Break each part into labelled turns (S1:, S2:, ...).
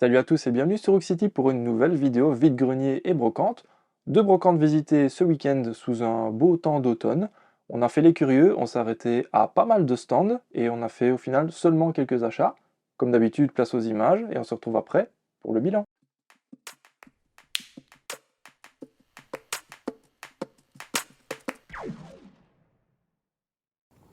S1: Salut à tous et bienvenue sur Rock pour une nouvelle vidéo vide-grenier et brocante. Deux brocantes visitées ce week-end sous un beau temps d'automne. On a fait les curieux, on s'est arrêté à pas mal de stands et on a fait au final seulement quelques achats. Comme d'habitude, place aux images et on se retrouve après pour le bilan.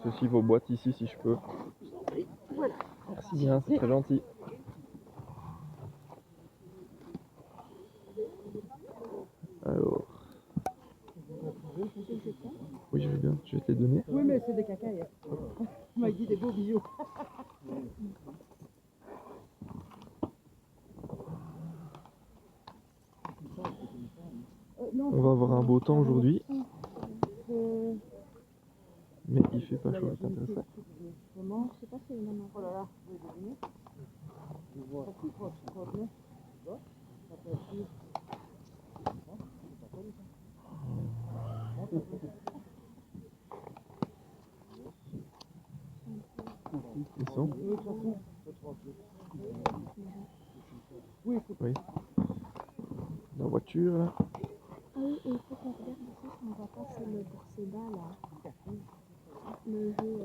S1: Ceci vos boîtes ici si je peux.
S2: Voilà.
S1: Merci bien, c'est très gentil. Alors, oui je veux bien, je vais te les donner.
S2: Oui, mais c'est des cacailles. On m'a dit des beaux bijoux.
S1: On va avoir un beau temps aujourd'hui, mais il fait pas chaud, t'intéresse?
S2: Comment? Je sais pas si c'est une Oh là là, vous avez deviné?
S1: Ils sont?
S2: Oui.
S1: Oui. La voiture là.
S3: Ah oui, et il faut qu'on regarde aussi si on va pas sur le Bourséda là. Le jeu.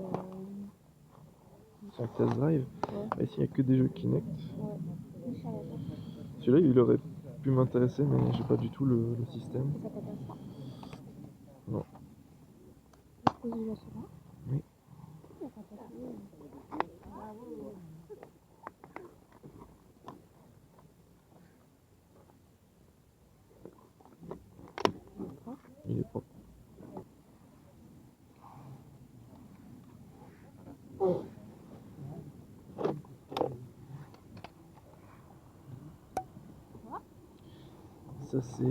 S1: C'est un test drive.
S3: Ouais.
S1: Ici il n'y a que des jeux Kinect.
S3: Ouais. Je savais pas.
S1: Celui-là il aurait pu m'intéresser, mais j'ai pas du tout le système.
S3: Ça t'intéresse pas?
S1: Non.
S3: Est-ce que je vais sur là?
S1: Oui.
S3: Il y a pas de souci.
S1: Il est propre. Ça c'est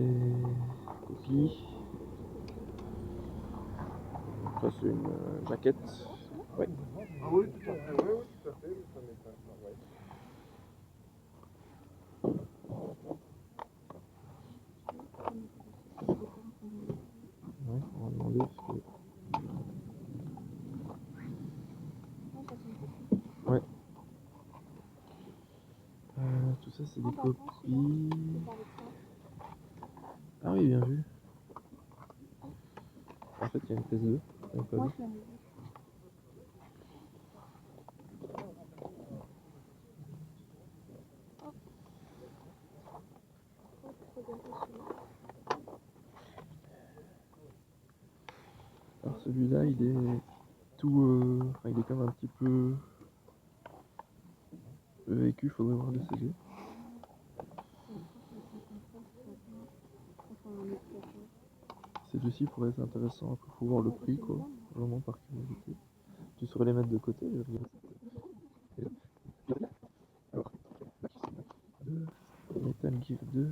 S1: copie. Ça c'est une jaquette. Ouais.
S4: Ah oui, tout à fait, oui, tout à fait, ça m'étonne pas, ouais.
S1: Ouais, on va demander parce que. Ouais. Tout ça c'est des copies. Ah oui, bien vu. En fait, il y a une PS2.
S3: Moi je l'ai vu.
S1: Alors celui-là, il est tout, enfin, il est quand même un petit peu vécu. Faudrait voir le CD. Celui-ci pourrait être intéressant. Après, faut voir le prix, quoi. Vraiment par curiosité. Tu saurais les mettre de côté. Je regarde. Alors, Metal Gear 2.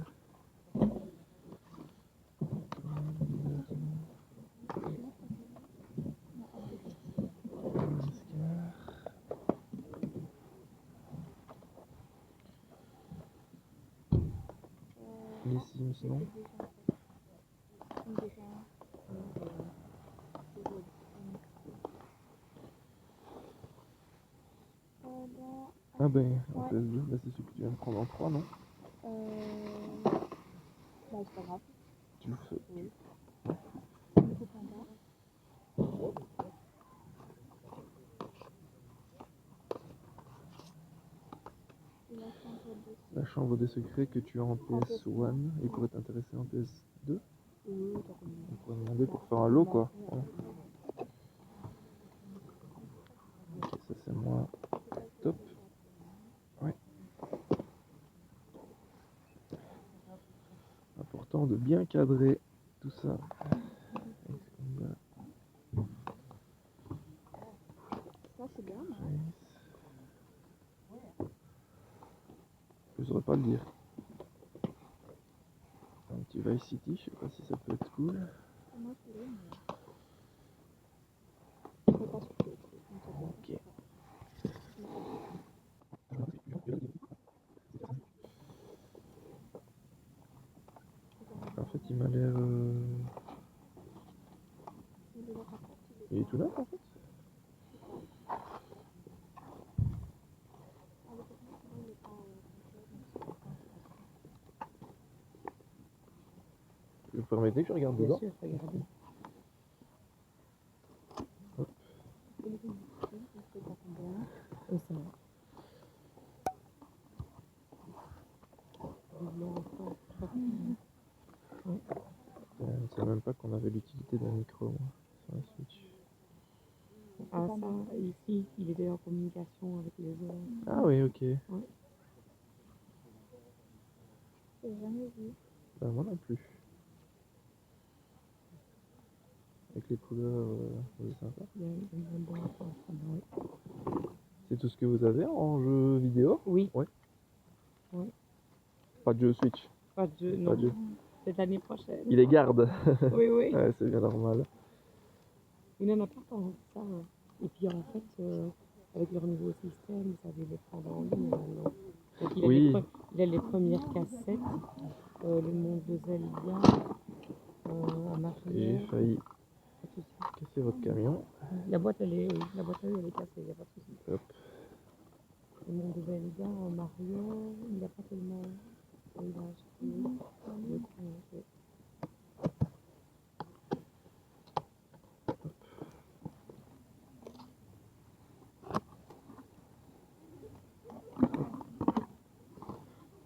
S1: Les Sims, non. Ah ben, en PS2, bah, c'est celui que tu viens de prendre en 3, non?
S3: Bah c'est pas grave.
S1: Tu le fais.
S3: Oui.
S1: La chambre des secrets que tu as en PS1, il pourrait t'intéresser en PS2. On pourrait demander pour faire un lot, quoi. Voilà. Ok, ça c'est moi. Top. Ouais. Important de bien cadrer tout ça.
S3: Ça c'est bien.
S1: Je saurais pas le dire. Un petit Vice City, je sais pas si ça peut être cool.
S3: Moi je l'ai, mais c'est pas sûr.
S1: Ok. En fait, il m'a l'air. Il est tout neuf en fait. Vous permettez que je regarde
S2: Bien
S1: dedans?
S2: sûr, regardez. Ça va.
S1: Je ne savais même pas qu'on avait l'utilité d'un micro, moi, sur la Switch.
S2: Ah ça, ici, il était en communication avec les autres.
S1: Ah oui, ok.
S3: J'ai jamais vu.
S1: Bah, moi non plus. Avec les couleurs, c'est sympa.
S2: Il y a un bon rapport, oui.
S1: C'est tout ce que vous avez en jeu vidéo?
S2: Oui.
S1: Ouais.
S2: Ouais.
S1: Pas de jeu Switch?
S2: Pas de jeu,
S1: Pas
S2: non.
S1: de jeu.
S2: C'est l'année prochaine.
S1: Il les garde.
S2: Oui, oui.
S1: Ouais, c'est bien normal.
S2: Il n'en a pas tant que ça. Et puis en fait, avec leur nouveau système, ça veut les prendre en ligne maintenant. Donc il a,
S1: Oui.
S2: il a les premières cassettes, le monde de Zelda, en
S1: J'ai
S2: arrière.
S1: failli
S2: Pas de souci.
S1: casser votre camion.
S2: La boîte, elle est, oui, la boîte à eux, elle est cassée, il n'y a pas de souci.
S1: Hop.
S2: Le monde de Zelda, en arrière, il n'y a pas tellement. Il a acheté le compte.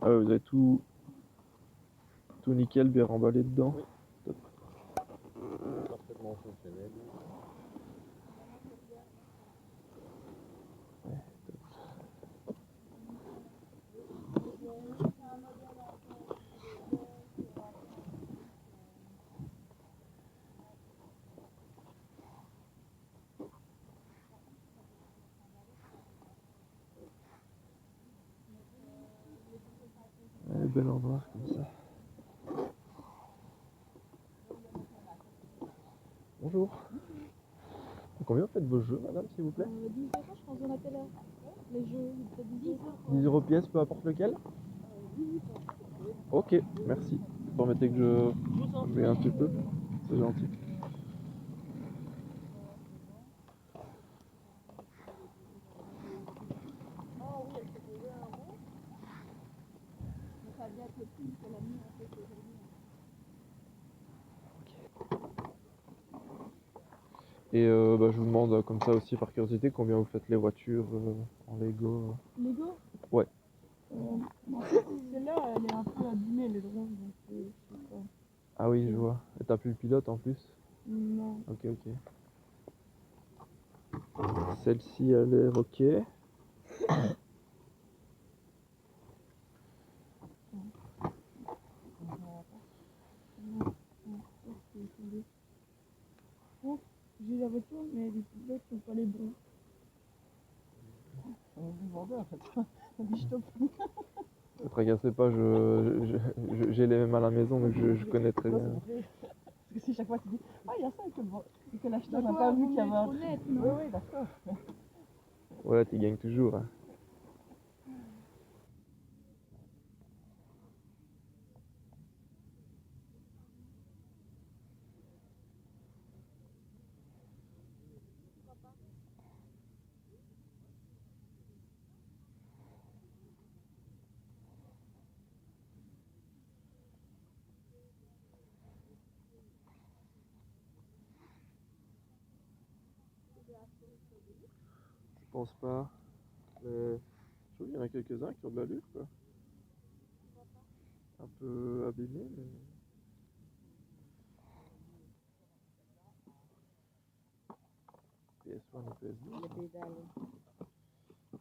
S1: Ah ouais, vous avez tout nickel, bien remballé dedans.
S4: Oui. Parfaitement fonctionnel.
S1: Ouais, bel endroit comme ça. Bonjour. Combien vous faites vos jeux, madame, s'il vous plaît?
S3: 10 euros, je pense, on appelle les jeux, peut-être 10 euros.
S1: 10 euros pièce, peu importe lequel? Ok, merci. Vous permettez que je vais un petit peu? C'est gentil. Et bah, je vous demande comme ça aussi par curiosité combien vous faites les voitures en Lego.
S3: Lego?
S1: Ouais.
S3: Celle-là, elle est un peu abîmée, le drone, donc je sais pas.
S1: Ah oui, je vois. Et t'as plus le pilote en plus?
S3: Non.
S1: Ok, ok. Celle-ci a l'air ok.
S3: J'ai la voiture, mais les pilotes sont pas les bons.
S2: On vous vendait en fait.
S3: On dit stop.
S1: Ne tracassez pas, j'ai les mêmes à la maison, donc je connais très bien.
S2: Parce que si chaque fois tu dis, ah il y a ça et que l'acheteur n'a
S3: D'accord,
S2: pas vu
S3: vous
S2: qu'il y avait un.
S3: êtes honnête,
S2: Oui,
S3: non?
S2: oui, d'accord.
S1: Ouais, tu gagnes toujours. Hein. Je pense pas. Mais je trouve qu'il y en a quelques-uns qui ont de l'allure, quoi. Un peu abîmés, mais. PS1 et PS2.
S2: Les pédales.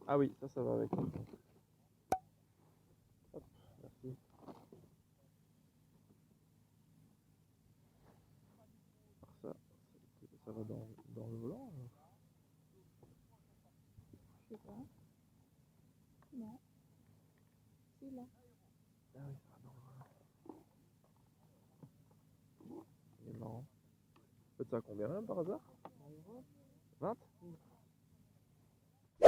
S1: Ah oui, ça va avec. Hop, merci. Alors ça va dans le volant. Alors.
S3: Je sais pas. Non. C'est là.
S1: Ah oui, ça va dans le volant. Il est marrant. Faites ça à combien même par hasard? 20?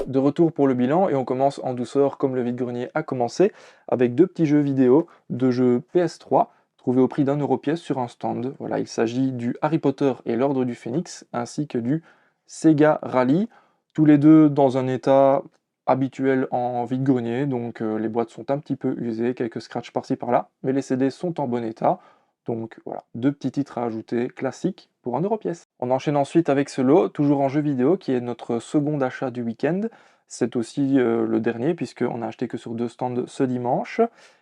S1: De retour pour le bilan et on commence en douceur comme le vide-grenier a commencé avec deux petits jeux vidéo, deux jeux PS3 trouvés au prix d'1 € pièce sur un stand. Voilà, il s'agit du Harry Potter et l'Ordre du Phénix ainsi que du Sega Rally, tous les deux dans un état habituel en vide-grenier, donc les boîtes sont un petit peu usées, quelques scratchs par-ci par-là, mais les CD sont en bon état. Donc voilà, 2 petits titres à ajouter classiques pour 1 € pièce. On enchaîne ensuite avec ce lot, toujours en jeu vidéo, qui est notre second achat du week-end. C'est aussi le dernier, puisqu'on a acheté que sur 2 stands ce dimanche.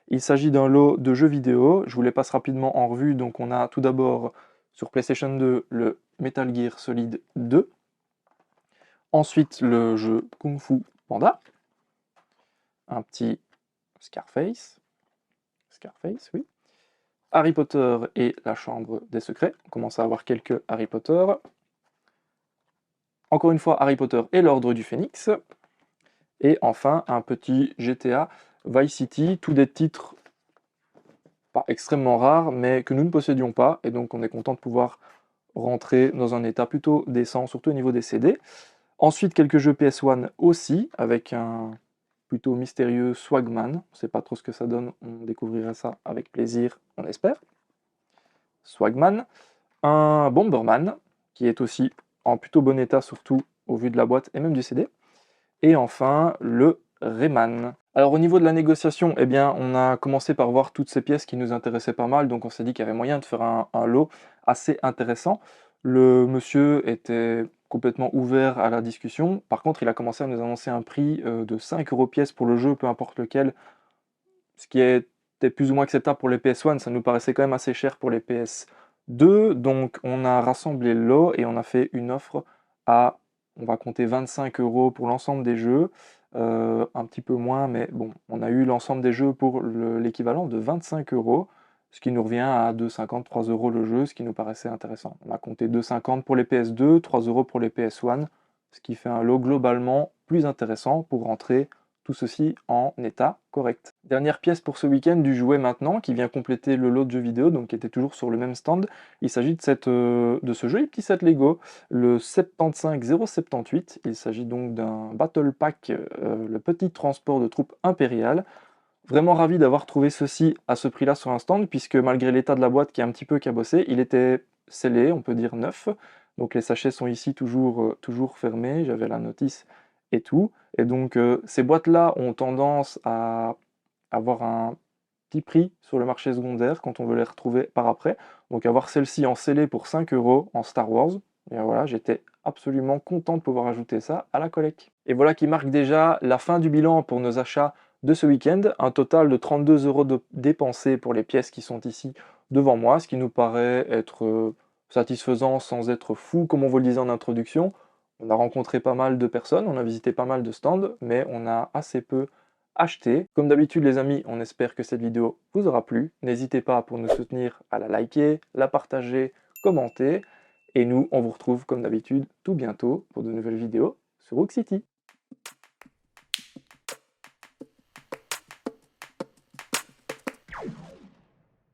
S1: Il s'agit d'un lot de jeux vidéo. Je vous les passe rapidement en revue. Donc on a tout d'abord sur PlayStation 2 le Metal Gear Solid 2. Ensuite le jeu Kung Fu Panda. Un petit Scarface. Scarface, oui. Harry Potter et la Chambre des Secrets. On commence à avoir quelques Harry Potter. Encore une fois, Harry Potter et l'Ordre du Phénix. Et enfin, un petit GTA Vice City, tous des titres pas extrêmement rares, mais que nous ne possédions pas. Et donc, on est content de pouvoir rentrer dans un état plutôt décent, surtout au niveau des CD. Ensuite, quelques jeux PS1 aussi, avec un plutôt mystérieux Swagman. On ne sait pas trop ce que ça donne, on découvrira ça avec plaisir, on espère. Swagman. Un Bomberman, qui est aussi en plutôt bon état, surtout au vu de la boîte et même du CD. Et enfin, le Rayman. Alors au niveau de la négociation, eh bien, on a commencé par voir toutes ces pièces qui nous intéressaient pas mal, donc on s'est dit qu'il y avait moyen de faire un lot assez intéressant. Le monsieur était complètement ouvert à la discussion. Par contre, il a commencé à nous annoncer un prix de 5 € pièce pour le jeu, peu importe lequel, ce qui était plus ou moins acceptable pour les PS1, ça nous paraissait quand même assez cher pour les PS2, donc on a rassemblé le lot et on a fait une offre à, on va compter 25 € pour l'ensemble des jeux, un petit peu moins, mais bon, on a eu l'ensemble des jeux pour l'équivalent de 25 €, ce qui nous revient à 2,50, 3 € le jeu, ce qui nous paraissait intéressant. On a compté 2,50 pour les PS2, 3 € pour les PS1, ce qui fait un lot globalement plus intéressant pour rentrer tout ceci en état correct. Dernière pièce pour ce week-end du jouet maintenant, qui vient compléter le lot de jeux vidéo, donc qui était toujours sur le même stand. Il s'agit de ce joli petit set Lego, le 75078. Il s'agit donc d'un Battle Pack, le petit transport de troupes impériales. Vraiment ravi d'avoir trouvé ceci à ce prix-là sur un stand, puisque malgré l'état de la boîte qui est un petit peu cabossé, il était scellé, on peut dire neuf. Donc les sachets sont ici toujours fermés, j'avais la notice et tout. Et donc ces boîtes-là ont tendance à avoir un petit prix sur le marché secondaire quand on veut les retrouver par après. Donc avoir celle-ci en scellé pour 5 € en Star Wars, et voilà, j'étais absolument content de pouvoir ajouter ça à la collecte. Et voilà qui marque déjà la fin du bilan pour nos achats de ce week-end. Un total de 32 € dépensés pour les pièces qui sont ici devant moi, ce qui nous paraît être satisfaisant sans être fou, comme on vous le disait en introduction. On a rencontré pas mal de personnes, on a visité pas mal de stands, mais on a assez peu acheté. Comme d'habitude les amis, on espère que cette vidéo vous aura plu. N'hésitez pas pour nous soutenir à la liker, la partager, commenter. Et nous, on vous retrouve comme d'habitude tout bientôt pour de nouvelles vidéos sur Rook City.